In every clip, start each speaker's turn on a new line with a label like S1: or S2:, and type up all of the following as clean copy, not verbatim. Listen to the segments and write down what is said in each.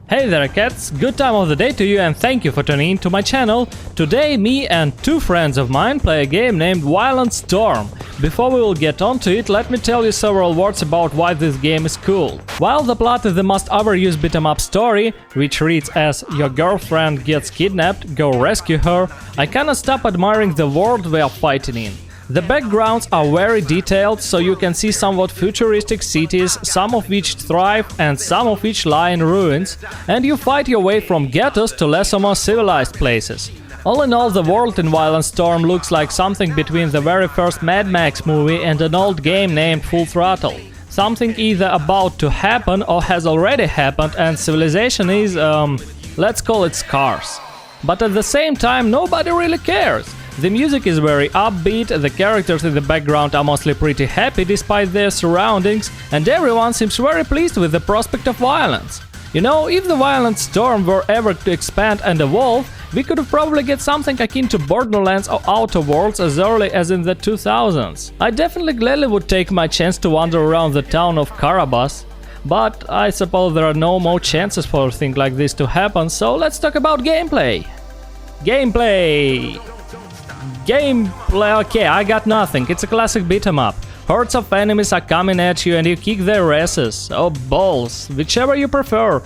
S1: Hey there cats, good time of the day to you and thank you for tuning in to my channel. Today me and two friends of mine play a game named Violent Storm. Before we will get on to it, let me tell you several words about why this game is cool. While the plot is the most overused beat-em-up story, which reads as your girlfriend gets kidnapped, go rescue her, I cannot stop admiring the world we are fighting in. The backgrounds are very detailed, so you can see somewhat futuristic cities, some of which thrive and some of which lie in ruins, and you fight your way from ghettos to less or more civilized places. All in all, the world in Violent Storm looks like something between the very first Mad Max movie and an old game named Full Throttle. Something either about to happen or has already happened, and civilization is, let's call it scarce. But at the same time, nobody really cares. The music is very upbeat, the characters in the background are mostly pretty happy despite their surroundings, and everyone seems very pleased with the prospect of violence. You know, if the Violent Storm were ever to expand and evolve, we could probably get something akin to Borderlands or Outer Worlds as early as in the 2000s. I definitely gladly would take my chance to wander around the town of Carabas, but I suppose there are no more chances for a thing like this to happen, so let's talk about gameplay. Gameplay, okay, I got nothing, it's a classic beat-em-up. Hordes of enemies are coming at you and you kick their asses, or balls, whichever you prefer.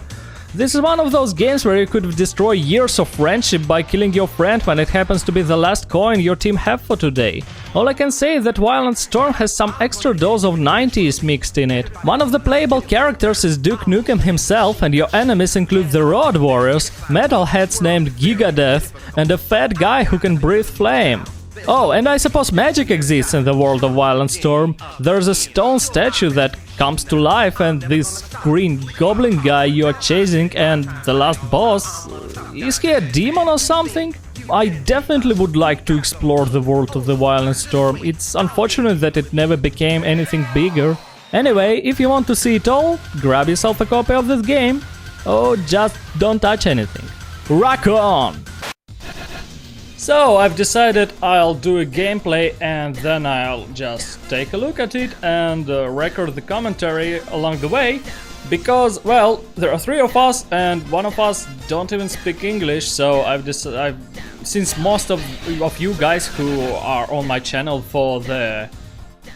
S1: This is one of those games where you could destroy years of friendship by killing your friend when it happens to be the last coin your team have for today. All I can say is that Violent Storm has some extra dose of 90s mixed in it. One of the playable characters is Duke Nukem himself, and your enemies include the Road Warriors, metalheads named Gigadeath, and a fat guy who can breathe flame. Oh, and I suppose magic exists in the world of Violent Storm. There's a stone statue that comes to life and this green goblin guy you are chasing, and the last boss, is he a demon or something? I definitely would like to explore the world of the Violent Storm. It's unfortunate that it never became anything bigger. Anyway, if you want to see it all, grab yourself a copy of this game. Oh, just don't touch anything. Rock on! So, I've decided I'll do a gameplay and then I'll just take a look at it and record the commentary along the way, because, well, there are three of us and one of us don't even speak English, so since most of you guys who are on my channel for the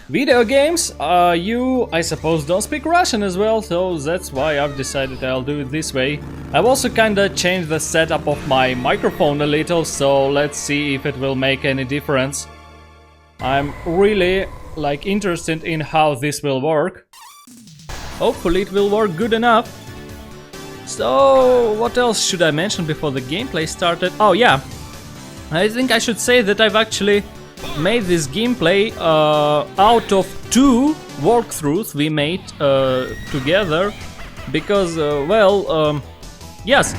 S1: video games, you, I suppose, don't speak Russian as well, so that's why I've decided I'll do it this way. I've also kinda changed the setup of my microphone a little, so let's see if it will make any difference. I'm really, interested in how this will work. Hopefully it will work good enough. So, what else should I mention before the gameplay started? Oh yeah, I think I should say that I've actually made this gameplay out of two walkthroughs we made together, because, yes,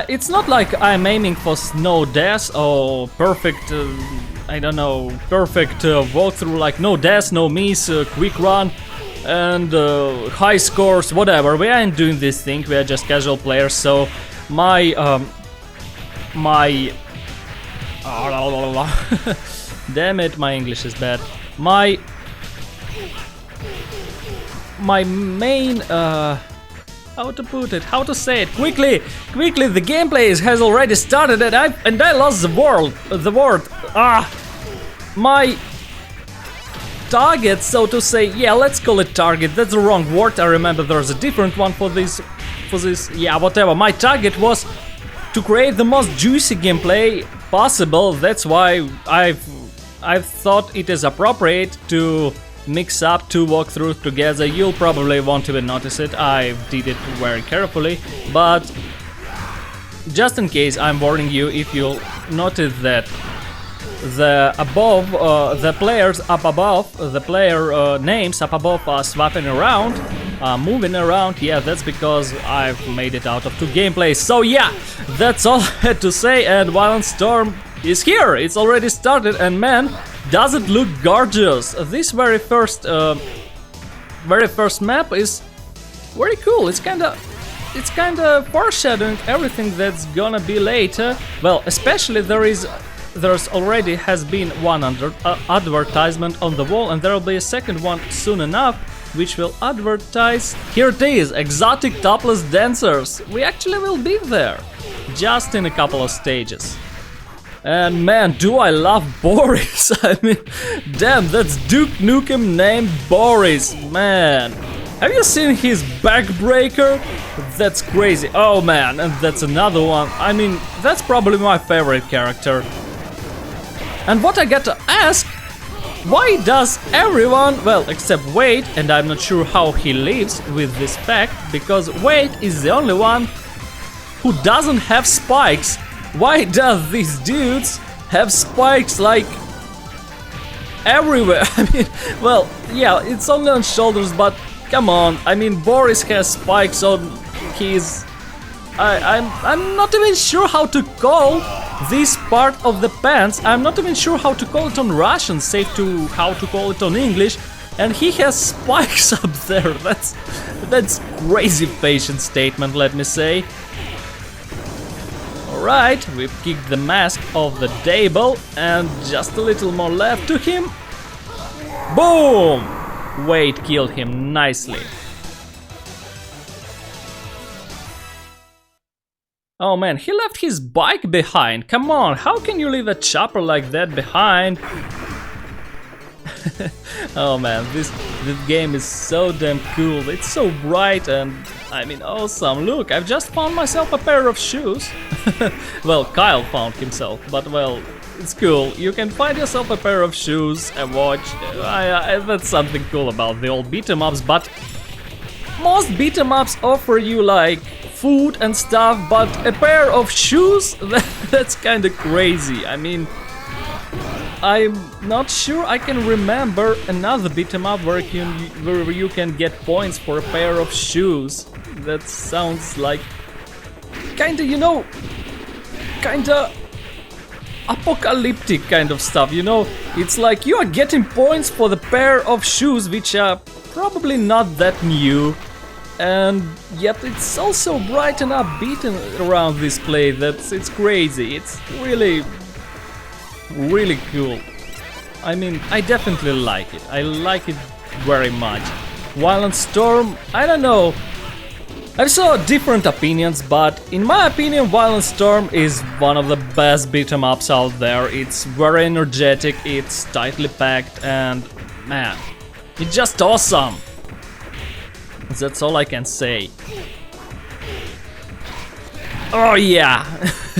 S1: it's not like I'm aiming for no deaths or perfect, I don't know, perfect walkthrough, like no deaths, no miss, quick run and high scores, whatever. We aren't doing this thing, we are just casual players, so my damn it, my English is bad. My main, how to put it, how to say it, quickly, the gameplay has already started and I lost the word, my target, so to say, yeah, let's call it target, that's the wrong word, I remember there's a different one for this, yeah, whatever, my target was to create the most juicy gameplay possible. That's why I've thought it is appropriate to mix up two walkthroughs together. You'll probably won't even notice it, I did it very carefully, but just in case, I'm warning you, if you'll notice that the players up above, the player names up above are swapping around, moving around, yeah, that's because I've made it out of two gameplays. So yeah, that's all I had to say, and Violent Storm is here, it's already started, and man, does it look gorgeous. This very first map is very cool, it's kinda foreshadowing everything that's gonna be later. Well, especially there's already has been one advertisement on the wall, and there'll be a second one soon enough. which will advertise. Here it is, exotic topless dancers. We actually will be there, just in a couple of stages. And man, do I love Boris. I mean, damn, that's Duke Nukem named Boris, man. Have you seen his backbreaker? That's crazy. Oh man, and that's another one. I mean, that's probably my favorite character. And what I got to ask, why does everyone, well, except Wade, and I'm not sure how he lives with this fact, because Wade is the only one who doesn't have spikes. Why does these dudes have spikes like everywhere? I mean, well, yeah, it's only on shoulders, but come on. I mean, Boris has spikes on his... I'm not even sure how to call this part of the pants. I'm not even sure how to call it on Russian, save to how to call it on English. And he has spikes up there. That's crazy fashion statement, let me say. Alright, we've kicked the mask off the table and just a little more left to him. Boom! Wade killed him nicely. Oh man, he left his bike behind. Come on, how can you leave a chopper like that behind? Oh man, this game is so damn cool. It's so bright and, I mean, awesome. Look, I've just found myself a pair of shoes. Well, Kyle found himself, but well, it's cool. You can find yourself a pair of shoes, a watch. That's something cool about the old beat-em-ups, but most beat-em-ups offer you like food and stuff, but a pair of shoes? That's kinda crazy. I mean, I'm not sure I can remember another beat-em-up where you can get points for a pair of shoes. That sounds like kinda, you know, kinda apocalyptic kind of stuff, you know? It's like you are getting points for the pair of shoes which are probably not that new. And yet it's also bright and upbeat around this play. It's crazy. It's really cool. I mean, I definitely like it. I like it very much. Violent Storm, I don't know. I saw different opinions, but in my opinion, Violent Storm is one of the best beat 'em ups out there. It's very energetic, it's tightly packed, and man, it's just awesome. That's all I can say. Oh yeah,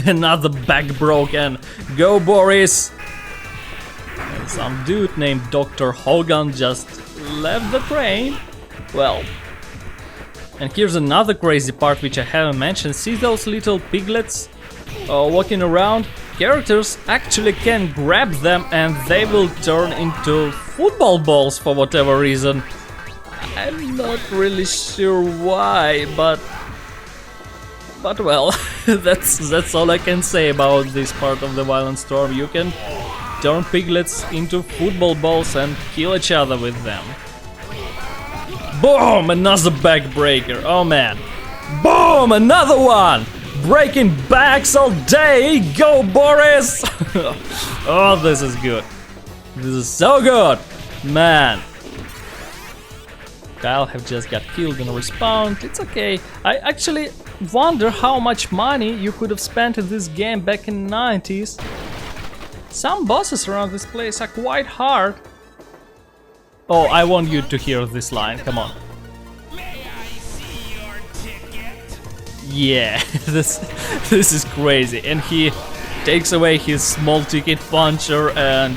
S1: another back broken. Go Boris! And some dude named Dr. Hogan just left the train. Well, and here's another crazy part which I haven't mentioned. See those little piglets walking around? Characters actually can grab them and they will turn into football balls for whatever reason. I'm not really sure why, but well, that's all I can say about this part of the Violent Storm. You can turn piglets into football balls and kill each other with them. Boom! Another backbreaker. Oh man. Boom! Another one! Breaking backs all day! Go Boris! Oh, this is good. This is so good! Man. Kyle have just got killed and respawned. It's okay. I actually wonder how much money you could have spent in this game back in the 90s. Some bosses around this place are quite hard. Oh, I want you to hear this line. Come on.
S2: May I see your ticket?
S1: Yeah, this is crazy. And he takes away his small ticket puncher and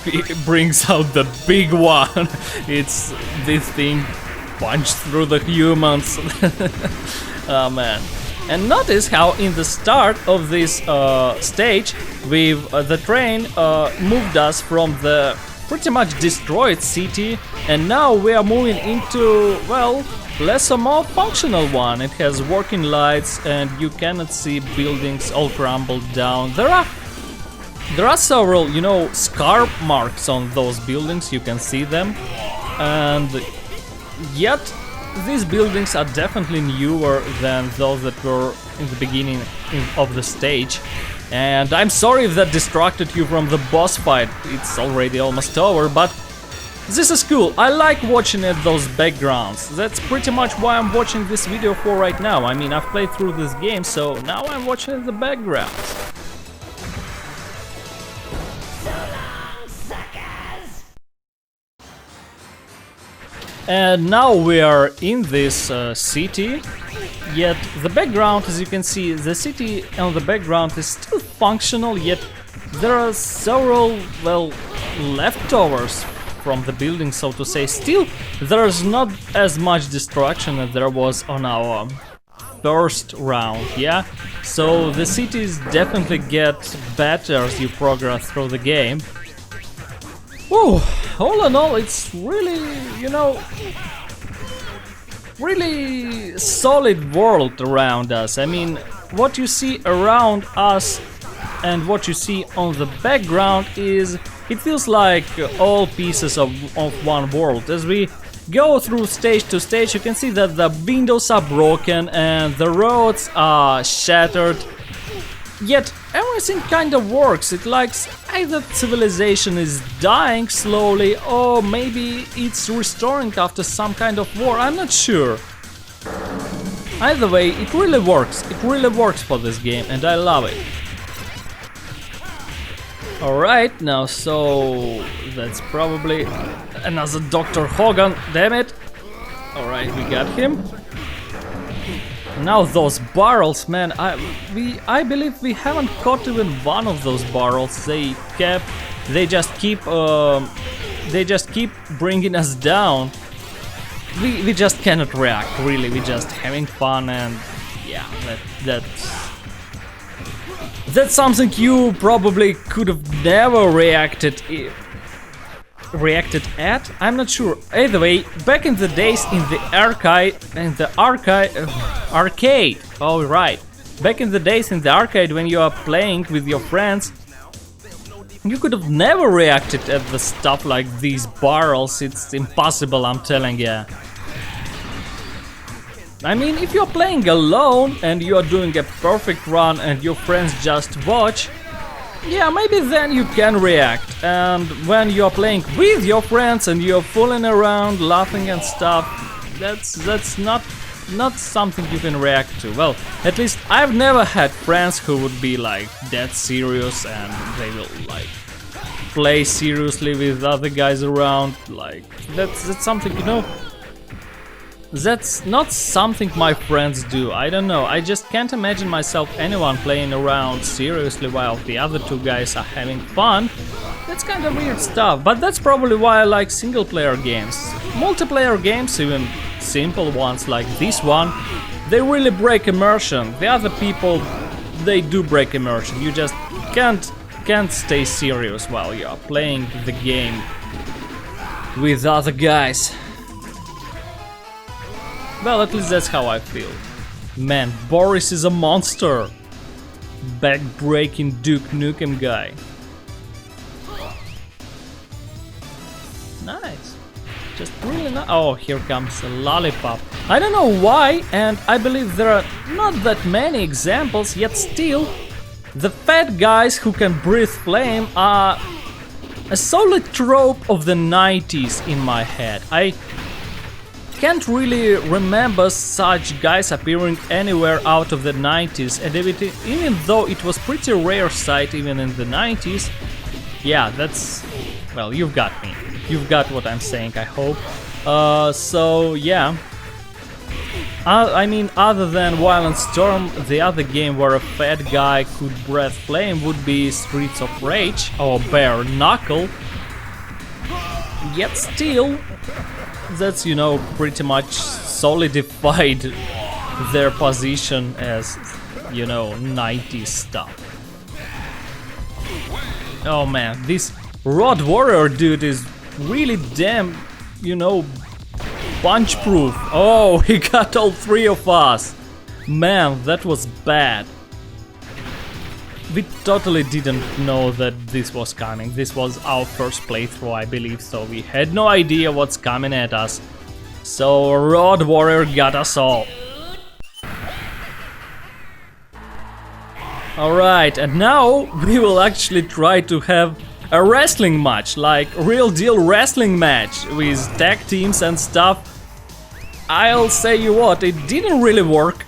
S1: he brings out the big one. It's this thing punched through the humans. Oh man. And notice how in the start of this stage the train moved us from the pretty much destroyed city, and now we are moving into, well, less or more functional one. It has working lights and you cannot see buildings all crumbled down. There are several, you know, scar marks on those buildings, you can see them, and yet these buildings are definitely newer than those that were in the beginning of the stage. And I'm sorry if that distracted you from the boss fight, it's already almost over, but This is cool. I like watching at those backgrounds. That's pretty much why I'm watching this video for right now. I mean, I've played through this game, so now I'm watching the backgrounds. And now we are in this city, yet the background, as you can see, the city on the background is still functional, yet there are several, well, leftovers from the building, so to say. Still, there's not as much destruction as there was on our first round, yeah? So the cities definitely get better as you progress through the game. Whew, all in all, it's really, you know, really solid world around us. I mean, what you see around us and what you see on the background is, it feels like all pieces of one world. As we go through stage to stage, you can see that the windows are broken and the roads are shattered. Yet everything kind of works. It likes either civilization is dying slowly or maybe it's restoring after some kind of war. I'm not sure. Either way, it really works. It really works for this game and I love it. Alright, now so that's probably another Dr. Hogan, damn it. Alright, we got him. Now those barrels, man, I believe we haven't caught even one of those barrels. They just keep bringing us down. We just cannot react, really. We just having fun and yeah, that's something you probably could have never reacted at. I'm not sure. Either way, back in the days in the arcade. Oh right. Back in the days in the arcade when you are playing with your friends, you could have never reacted at the stuff like these barrels. It's impossible, I'm telling you. I mean, if you're playing alone and you're doing a perfect run and your friends just watch, yeah, maybe then you can react. And when you're playing with your friends and you're fooling around, laughing and stuff, that's not something you can react to. Well, at least I've never had friends who would be like that serious and they will like play seriously with other guys around. Like that's something, you know, that's not something my friends do. I don't know, I just can't imagine myself anyone playing around seriously while the other two guys are having fun. That's kind of weird stuff, but that's probably why I like single player games. Multiplayer games, even simple ones like this one, they really break immersion. The other people, they do break immersion. You just can't stay serious while you are playing the game with other guys. Well, at least that's how I feel. Man, Boris is a monster. Back-breaking Duke Nukem guy. Nice. Just really nice. Oh, here comes a lollipop. I don't know why, and I believe there are not that many examples, yet still, the fat guys who can breathe flame are a solid trope of the 90s in my head. I can't really remember such guys appearing anywhere out of the 90s, and even though it was pretty rare sight even in the 90s, yeah, that's, well, you've got me. You've got what I'm saying, I hope. So yeah. I mean, other than Violent Storm, the other game where a fat guy could breathe flame would be Streets of Rage or Bare Knuckle. Yet still, that's, you know, pretty much solidified their position as, you know, 90s stuff. Oh man, this Road Warrior dude is really damn, you know, punch-proof. Oh, he got all three of us. Man, that was bad. We totally didn't know that this was coming. This was our first playthrough, I believe, so we had no idea what's coming at us. So Road Warrior got us all. Alright, and now we will actually try to have a wrestling match, like real deal wrestling match with tag teams and stuff. I'll say you what, it didn't really work.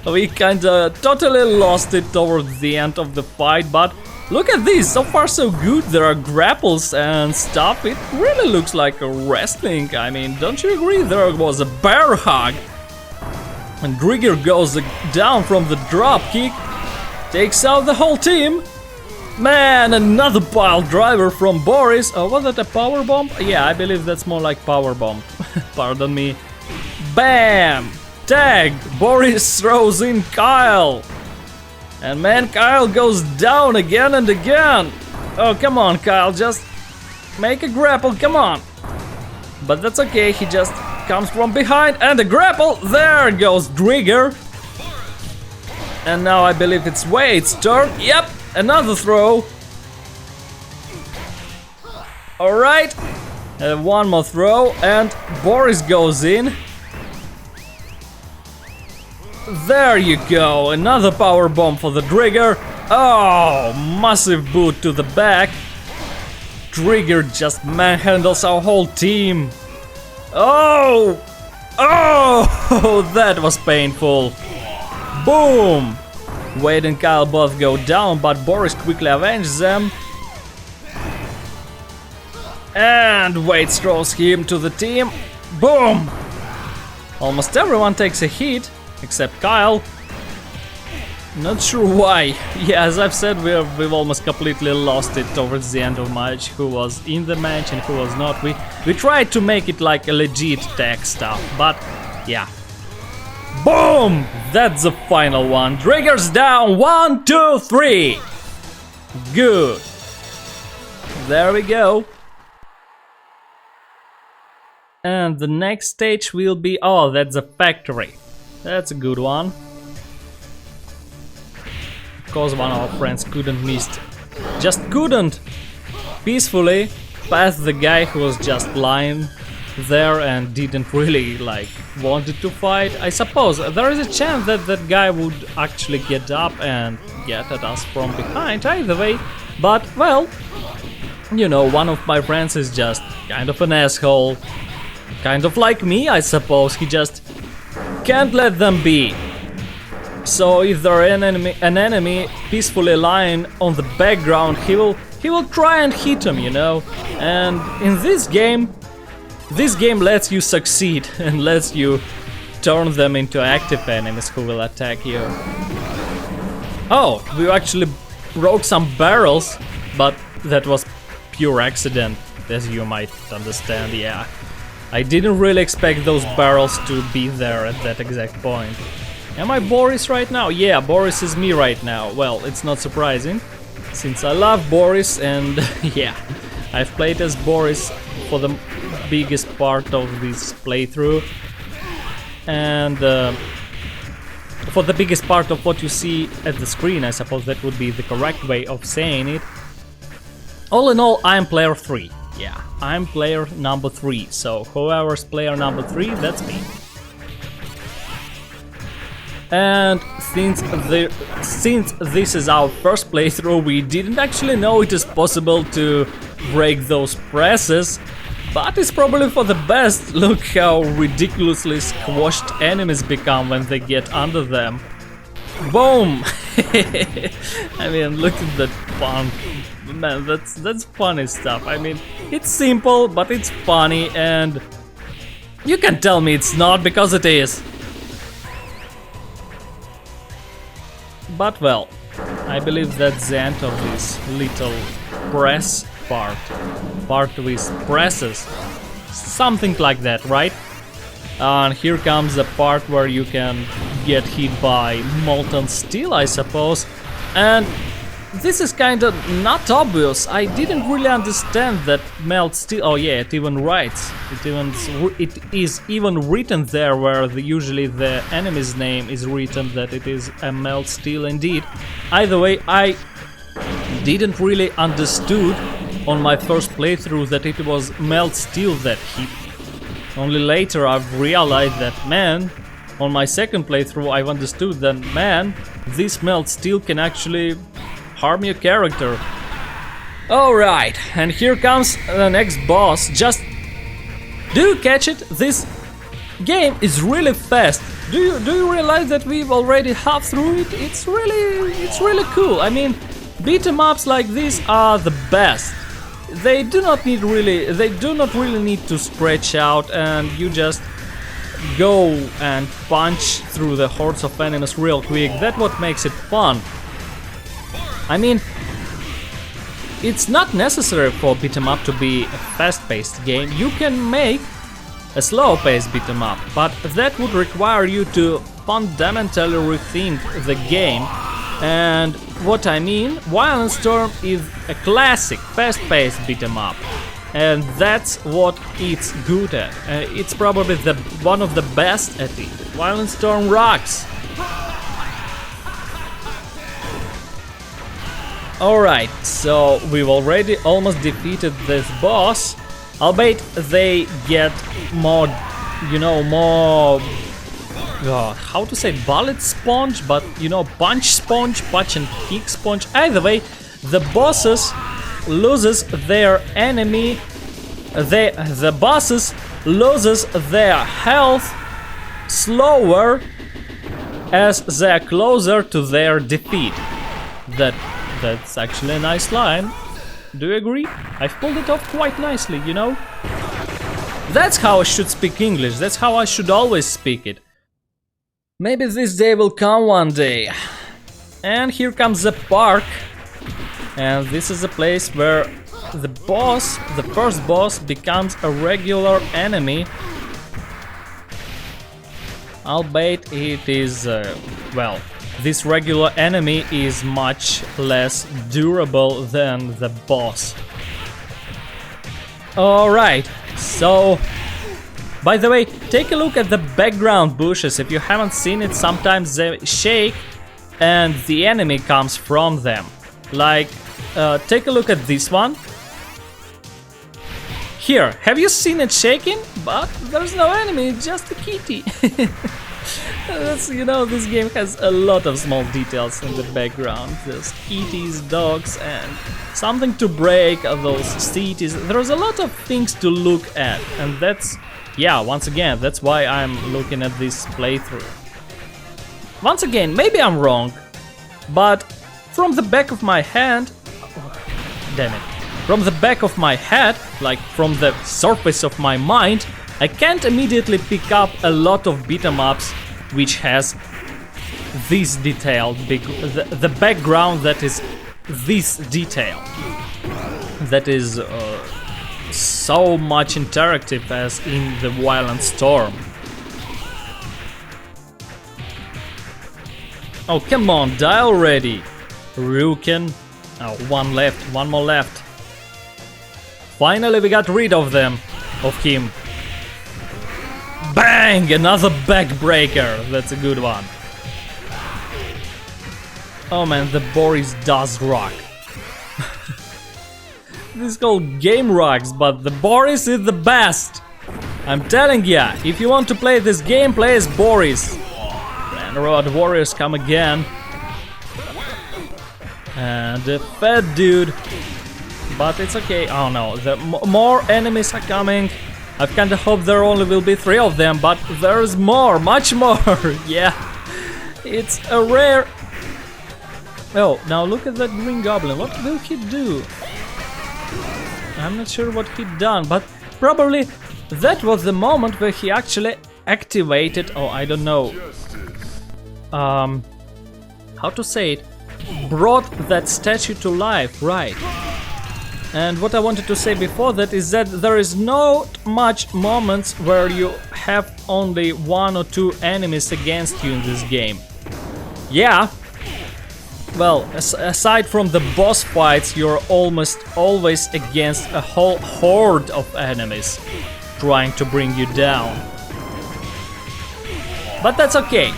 S1: We kinda totally lost it towards the end of the fight, but look at this, so far so good. There are grapples and stuff. It really looks like a wrestling. I mean, don't you agree? There was a bear hug. And Grigger goes down from the drop kick, takes out the whole team. Man, another pile driver from Boris. Oh, was that a power bomb? Yeah, I believe that's more like power bomb. Pardon me. Bam! Tag! Boris throws in Kyle. And man, Kyle goes down again and again. Oh, come on, Kyle, just make a grapple, come on. But that's okay, he just comes from behind and a grapple. There goes Grigger. And now I believe it's Wade's turn. Yep, another throw. Alright, one more throw and Boris goes in. There you go, another power bomb for the Grigger. Oh, massive boot to the back. Grigger just manhandles our whole team. Oh! Oh! That was painful. Boom! Wade and Kyle both go down, but Boris quickly avenges them. And Wade throws him to the team. Boom! Almost everyone takes a hit, except Kyle. Not sure why. Yeah, as I've said, we've almost completely lost it towards the end of match. Who was in the match and who was not. We tried to make it like a legit tag stuff, but yeah. Boom! That's the final one. Grigger's down. 1, 2, 3. Good. There we go. And the next stage will be... Oh, that's a factory. That's a good one. Because one of our friends couldn't miss, just couldn't peacefully pass the guy who was just lying there and didn't really like wanted to fight. I suppose there is a chance that that guy would actually get up and get at us from behind either way, but well, you know, one of my friends is just kind of an asshole, kind of like me, I suppose. He just can't let them be. So if there an enemy peacefully lying on the background, he will try and hit him, you know. And in this game lets you succeed and lets you turn them into active enemies who will attack you. Oh, we actually broke some barrels, but that was pure accident, as you might understand. Yeah, I didn't really expect those barrels to be there at that exact point. Am I Boris right now? Yeah, Boris is me right now. Well, it's not surprising, since I love Boris and yeah, I've played as Boris for the biggest part of this playthrough. And for the biggest part of what you see at the screen, I suppose that would be the correct way of saying it. All in all, I'm player 3. Yeah, I'm player number 3, so whoever's player number 3, that's me. And since this is our first playthrough, we didn't actually know it is possible to break those presses, but it's probably for the best. Look how ridiculously squashed enemies become when they get under them. Boom! I mean, look at that fun. Man, that's funny stuff. I mean, it's simple, but it's funny, and you can tell me it's not, because it is. But well, I believe that's the end of this little press part with presses, something like that, right? And here comes the part where you can get hit by molten steel, I suppose. And this is kind of not obvious. I didn't really understand that melt steel. Oh yeah, it even writes. It is even written there where usually the enemy's name is written that it is a melt steel indeed. Either way, I didn't really understood on my first playthrough that it was melt steel that hit. Only later I've realized that, man, on my second playthrough I've understood that, man, this melt steel can actually harm your character. Alright, and here comes the next boss. Just do you catch it? This game is really fast. Do you realize that we've already half through it? It's really cool. I mean, beat 'em ups like this are the best. They do not really need to stretch out, and you just go and punch through the hordes of enemies real quick. That's what makes it fun. I mean, it's not necessary for beat 'em up to be a fast-paced game. You can make a slow-paced beat 'em up, but that would require you to fundamentally rethink the game. And what I mean, Violent Storm is a classic fast-paced beat 'em up, and that's what it's good at. It's probably one of the best at it. Violent Storm rocks. Alright, so we've already almost defeated this boss, albeit they get more, how to say, bullet sponge, but punch sponge, punch and kick sponge. Either way, the bosses loses their enemy, the bosses loses their health slower as they're closer to their defeat. That's actually a nice line. Do you agree? I've pulled it off quite nicely, That's how I should speak English. That's how I should always speak it. Maybe this day will come one day. And here comes the park. And this is a place where the first boss, becomes a regular enemy. Albeit it is, this regular enemy is much less durable than the boss. Alright, so... By the way, take a look at the background bushes. If you haven't seen it, sometimes they shake and the enemy comes from them. Like, take a look at this one. Here, have you seen it shaking? But there's no enemy, it's just a kitty. That's, this game has a lot of small details in the background. There's kitties, dogs, and something to break, those cities. There's a lot of things to look at, and that's, once again, that's why I'm looking at this playthrough. Once again, maybe I'm wrong, but from the back of my hand, from the back of my head, like from the surface of my mind, I can't immediately pick up a lot of beat 'em ups which has this detail, the background that is this detail, that is so much interactive as in the Violent Storm. Oh, come on, die already, Ryuken. Oh, one more left. Finally we got rid of him. Bang! Another backbreaker. That's a good one. Oh man, the Boris does rock. This whole game rocks, but the Boris is the best. I'm telling ya, if you want to play this game, play as Boris. And Road Warriors come again. And the fat dude. But it's okay. Oh no, the more enemies are coming. I kinda hope there only will be 3 of them, but there's more, much more. Yeah, it's a rare. Oh, now look at that Green Goblin. What will he do? I'm not sure what he done, but probably that was the moment where he actually activated. Oh, I don't know. How to say it? Brought that statue to life, right? And what I wanted to say before that is that there is not much moments where you have only 1 or 2 enemies against you in this game. Yeah, well, aside from the boss fights, you're almost always against a whole horde of enemies trying to bring you down. But that's okay.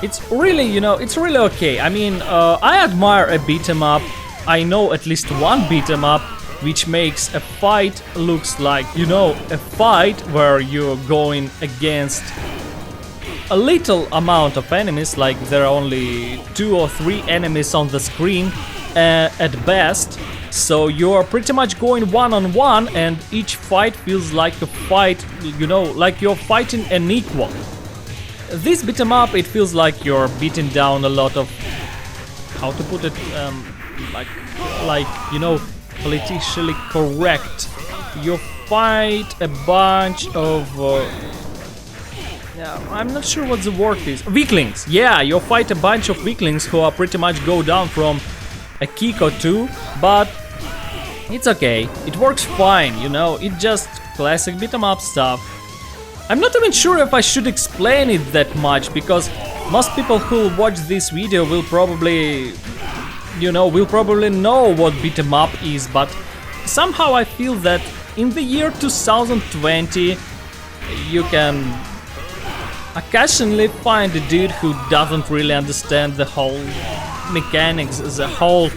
S1: It's really, it's really okay. I mean, I admire a beat 'em up. I know at least one beat 'em up which makes a fight looks like, a fight where you're going against a little amount of enemies, like there are only 2 or 3 enemies on the screen at best, So you're pretty much going one-on-one, and each fight feels like a fight, you know, like you're fighting an equal. This beat 'em up, it feels like you're beating down a lot of, how to put it, like you know, politically correct. You fight a bunch of, yeah, I'm not sure what the word is. Weaklings. Yeah, you fight a bunch of weaklings who are pretty much go down from a kick or two, but it's okay. It works fine, you know. It's just classic beat 'em up stuff. I'm not even sure if I should explain it that much, because most people who watch this video will probably, you know, know what beat 'em up is, but somehow I feel that in the year 2020 you can occasionally find a dude who doesn't really understand the whole mechanics, the whole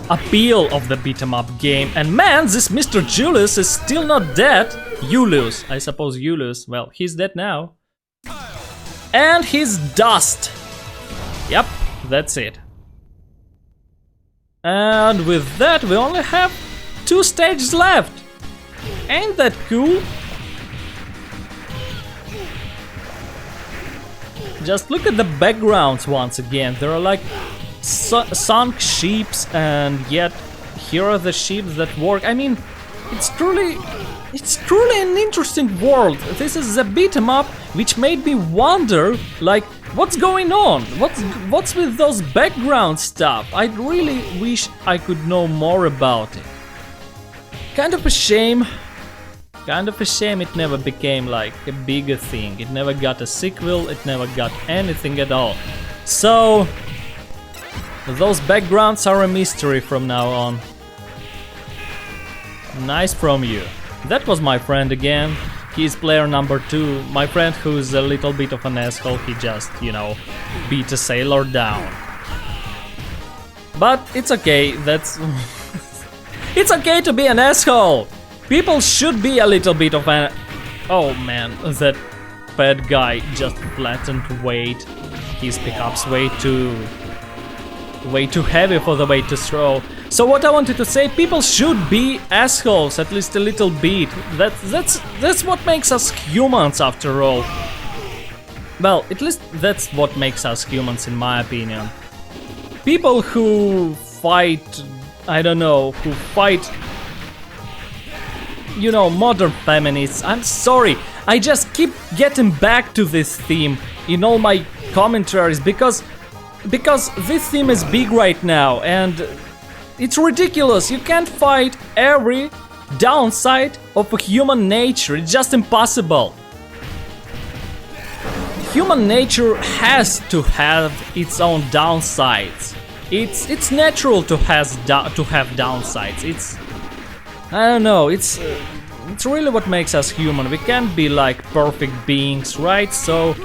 S1: appeal of the beat 'em up game. And man, this Mr. Julius is still not dead. Julius, I suppose Julius. Well, he's dead now. And he's dust. Yep, that's it. And with that, we only have 2 stages left. Ain't that cool? Just look at the backgrounds once again. There are like sunk sheeps, and yet here are the sheep that work. I mean, it's truly an interesting world. This is a beat 'em up which made me wonder, like, what's going on? What's with those background stuff? I really wish I could know more about it. Kind of a shame. It never became like a bigger thing. It never got a sequel, it never got anything at all. So those backgrounds are a mystery from now on. Nice from you. That was my friend again. He's player number 2. My friend who's a little bit of an asshole. He just, you know, beat a sailor down. But it's okay, that's... It's okay to be an asshole! People should be a little bit of an... Oh man, that bad guy just flattened weight. He's perhaps way too heavy for the weight to throw. So what I wanted to say, people should be assholes, at least a little bit. That's what makes us humans, after all. Well, at least that's what makes us humans, in my opinion. People who fight, I don't know, who fight, you know, modern feminists. I'm sorry, I just keep getting back to this theme in all my commentaries because this theme is big right now, and it's ridiculous. You can't fight every downside of a human nature. It's just impossible. Human nature has to have its own downsides. It's natural to have downsides. I don't know. It's really what makes us human. We can't be like perfect beings, right? So,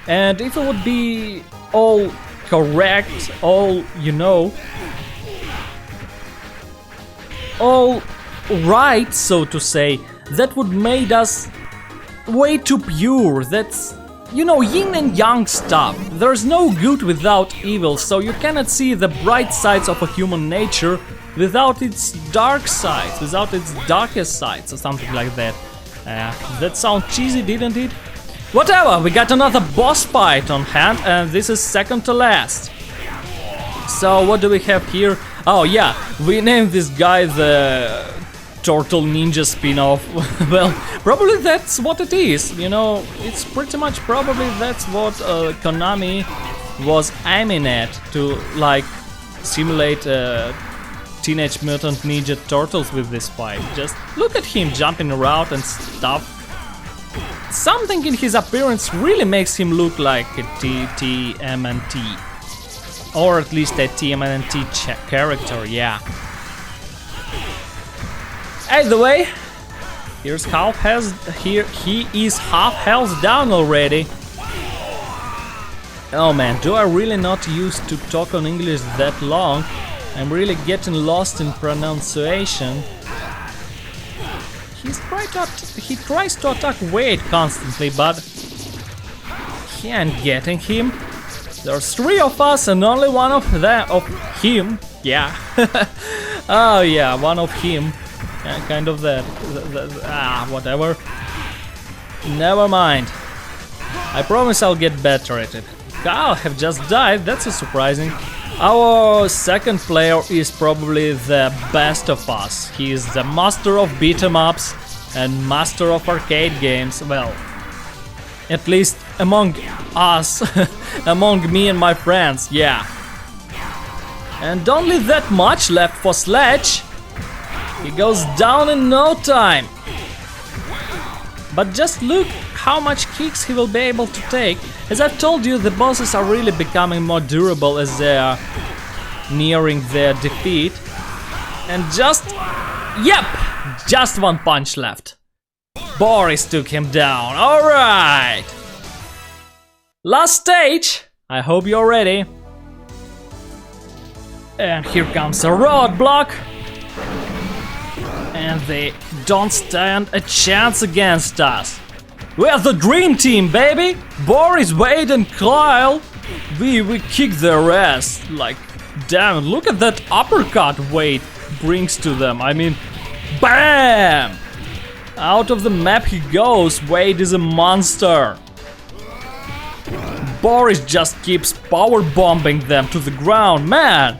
S1: and if it would be all correct, all, you know, all right, so to say, that would make us way too pure. That's, you know, yin and yang stuff. There's no good without evil, so you cannot see the bright sides of a human nature without its dark sides, without its darkest sides, or something like that. That sounds cheesy, didn't it? Whatever, we got another boss fight on hand, and this is second to last. So what do we have here? Oh yeah, we named this guy the Turtle Ninja spin-off. Well, probably that's what it is, you know, it's pretty much probably that's what Konami was aiming at, to like simulate Teenage Mutant Ninja Turtles with this fight. Just look at him jumping around and stuff. Something in his appearance really makes him look like a TMNT. Or at least a TMNT character, yeah. Either way, he is half health down already. Oh man, do I really not used to talk on English that long? I'm really getting lost in pronunciation. He tries to attack Wade constantly, but he ain't getting him. There's 3 of us and only one of him Yeah. Oh yeah, one of him. Yeah, kind of that. Whatever. Never mind. I promise I'll get better at it. Kyle have just died, that's a surprising. Our second player is probably the best of us. He is the master of beat-em-ups and master of arcade games. Well, at least among us, among me and my friends, yeah. And only that much left for Sledge. He goes down in no time. But just look how much kicks he will be able to take. As I've told you, the bosses are really becoming more durable as they are nearing their defeat. And just one punch left. Boris took him down. Alright. Last stage. I hope you're ready. And here comes a roadblock. And they don't stand a chance against us. We are the dream team, baby! Boris, Wade and Kyle. We kick their ass. Like, damn, look at that uppercut Wade brings to them. I mean, BAM! Out of the map he goes. Wade is a monster. Boris just keeps power bombing them to the ground, man.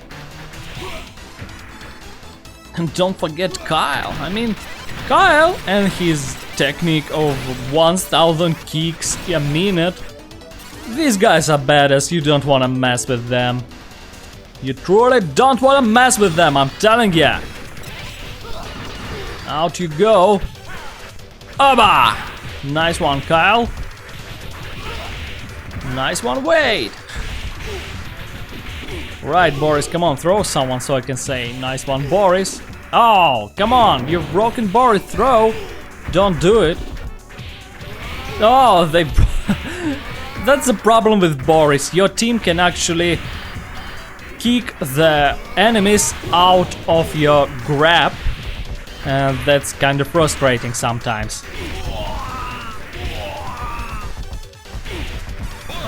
S1: And don't forget Kyle. I mean, Kyle and his technique of 1000 kicks a minute. These guys are badass, you don't wanna mess with them. You truly don't wanna mess with them, I'm telling ya. Out you go. Oba! Nice one, Kyle. Nice one, Wade. Right, Boris, come on, throw someone so I can say nice one, Boris. Oh, come on, you've broken Boris' throw. Don't do it. Oh, they... That's the problem with Boris. Your team can actually kick the enemies out of your grab. And that's kind of frustrating sometimes.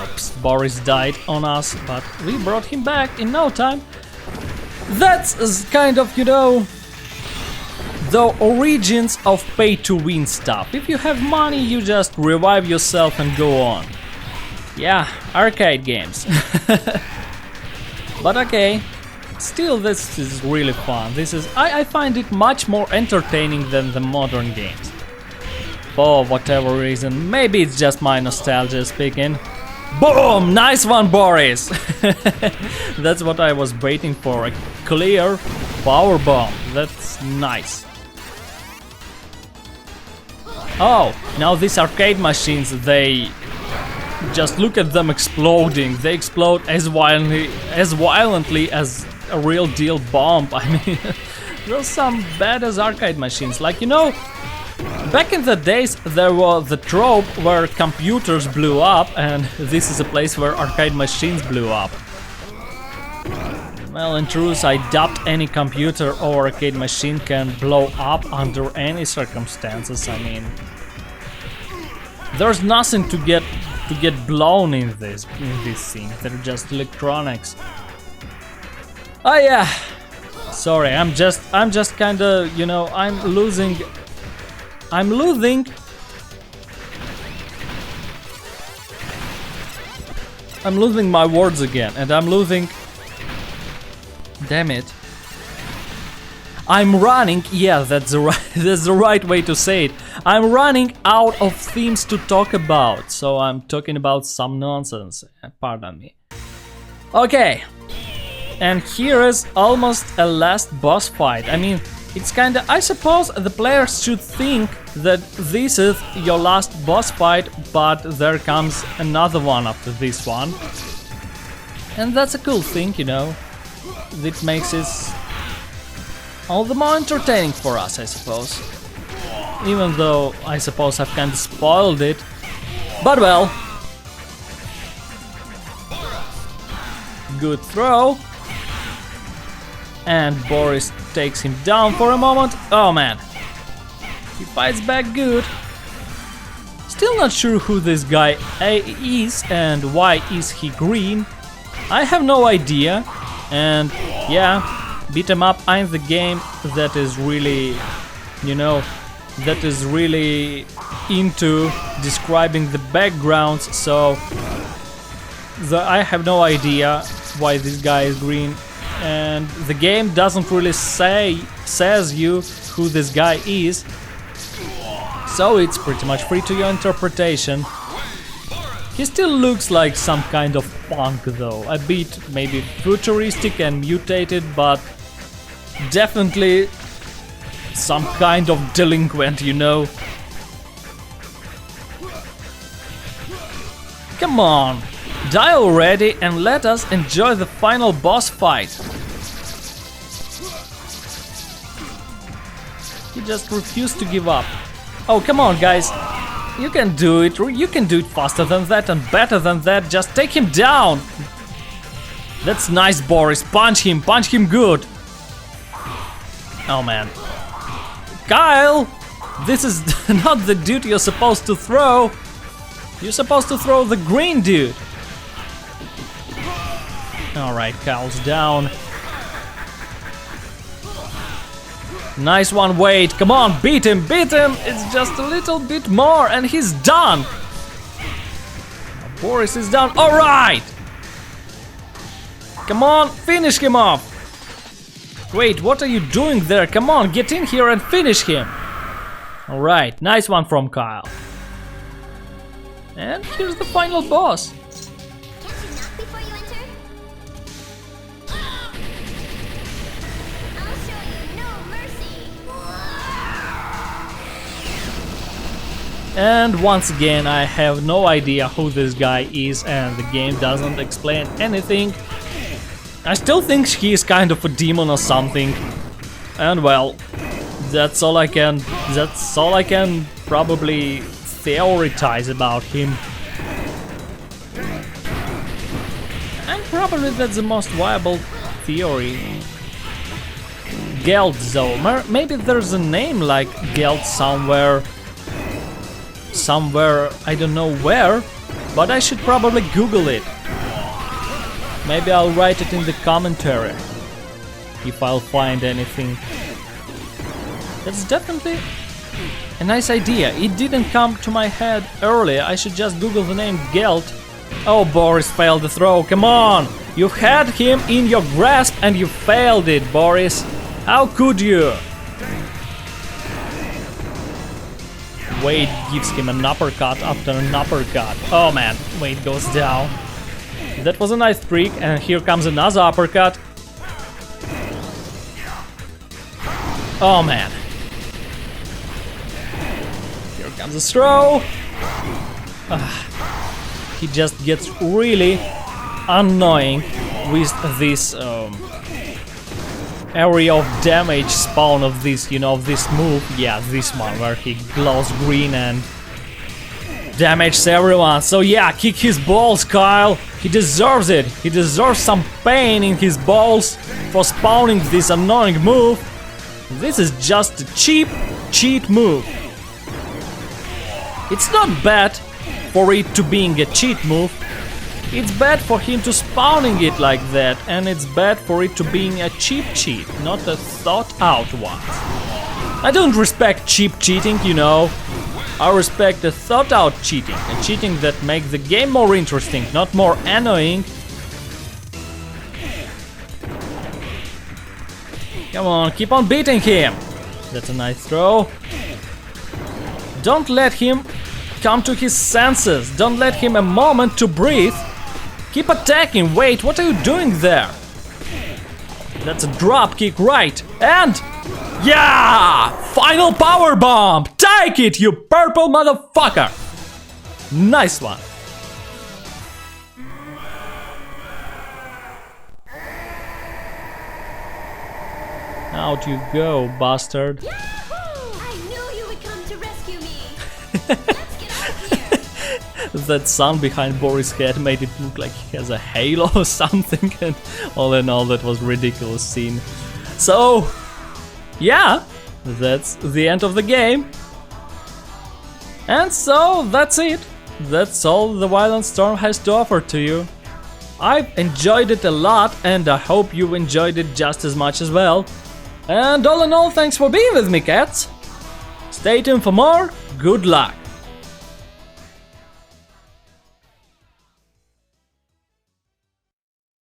S1: Oops, Boris died on us, but we brought him back in no time. That's kind of, you know, the origins of pay-to-win stuff. If you have money, you just revive yourself and go on. Yeah, arcade games. But okay, still this is really fun. I find it much more entertaining than the modern games. For whatever reason, maybe it's just my nostalgia speaking. Boom! Nice one, Boris! That's what I was waiting for, a clear power bomb. That's nice. Oh, now these arcade machines, they just look at them exploding. They explode as violently as a real deal bomb. I mean, there's some badass arcade machines. Like, you know, back in the days there was the trope where computers blew up, and this is a place where arcade machines blew up. Well, in truth, I doubt any computer or arcade machine can blow up under any circumstances. I mean, there's nothing to get blown in this thing. They're just electronics. Oh yeah. Sorry, I'm just kind of, you know, I'm losing my words again, and I'm losing. Damn it. I'm running, yeah, that's the right way to say it. I'm running out of themes to talk about, so I'm talking about some nonsense. Pardon me. Okay. And here is almost a last boss fight. I mean, it's kinda... I suppose the players should think that this is your last boss fight, but there comes another one after this one. And that's a cool thing, you know. It makes it all the more entertaining for us, I suppose. Even though I suppose I've kind of spoiled it. But well. Good throw. And Boris takes him down for a moment. Oh man. He fights back good. Still not sure who this guy is and why is he green. I have no idea. And yeah, Beat 'em up ain't the game that is really, you know, that is really into describing the backgrounds, so I have no idea why this guy is green, and the game doesn't really says you who this guy is, so it's pretty much free to your interpretation. He still looks like some kind of punk though, a bit maybe futuristic and mutated, but definitely some kind of delinquent, you know. Come on, die already and let us enjoy the final boss fight. He just refused to give up. Oh, come on, guys. You can do it. You can do it faster than that and better than that. Just take him down. That's nice, Boris. Punch him good. Oh, man. Kyle! This is not the dude you're supposed to throw. You're supposed to throw the green dude. Alright, Kyle's down. Nice one, Wade. Come on, beat him, beat him. It's just a little bit more and he's done. Boris is down. Alright. Come on, finish him off. Wait, what are you doing there? Come on, get in here and finish him. Alright, nice one from Kyle. And here's the final boss. And once again, I have no idea who this guy is and the game doesn't explain anything. I still think he is kind of a demon or something. And well, that's all I can probably theorize about him. And probably that's the most viable theory. Geld though, maybe there's a name like Geld somewhere, I don't know where, but I should probably Google it. Maybe I'll write it in the commentary if I'll find anything. That's definitely a nice idea. It didn't come to my head earlier. I should just Google the name Geld. Oh, Boris failed the throw. Come on! You had him in your grasp and you failed it, Boris. How could you? Wade gives him an uppercut after an uppercut. Oh man, Wade goes down. That was a nice trick, and here comes another uppercut. Oh man. Here comes a throw. He just gets really annoying with this area of damage spawn of this, you know, this move. Yeah, this one where he glows green and damages everyone. So yeah, kick his balls, Kyle. He deserves it. He deserves some pain in his balls for spawning this annoying move. This is just a cheat move. It's not bad for it to being a cheat move. It's bad for him to spawning it like that, and it's bad for it to being a cheap cheat, not a thought out one. I don't respect cheap cheating, you know. I respect the thought out cheating, a cheating that makes the game more interesting, not more annoying. Come on, keep on beating him. That's a nice throw. Don't let him come to his senses. Don't let him a moment to breathe. Keep attacking. Wait, what are you doing there? That's a drop kick, right? And yeah! Final power bomb! Take it, you purple motherfucker! Nice one. Out you go, bastard.
S3: I knew you would come to rescue me. Let's get out of here.
S1: That sun behind Boris' head made it look like he has a halo or something, and all in all that was a ridiculous scene. So, yeah, that's the end of the game. And so, that's it. That's all the Violent Storm has to offer to you. I've enjoyed it a lot, and I hope you enjoyed it just as much as well. And all in all, thanks for being with me, cats. Stay tuned for more. Good luck.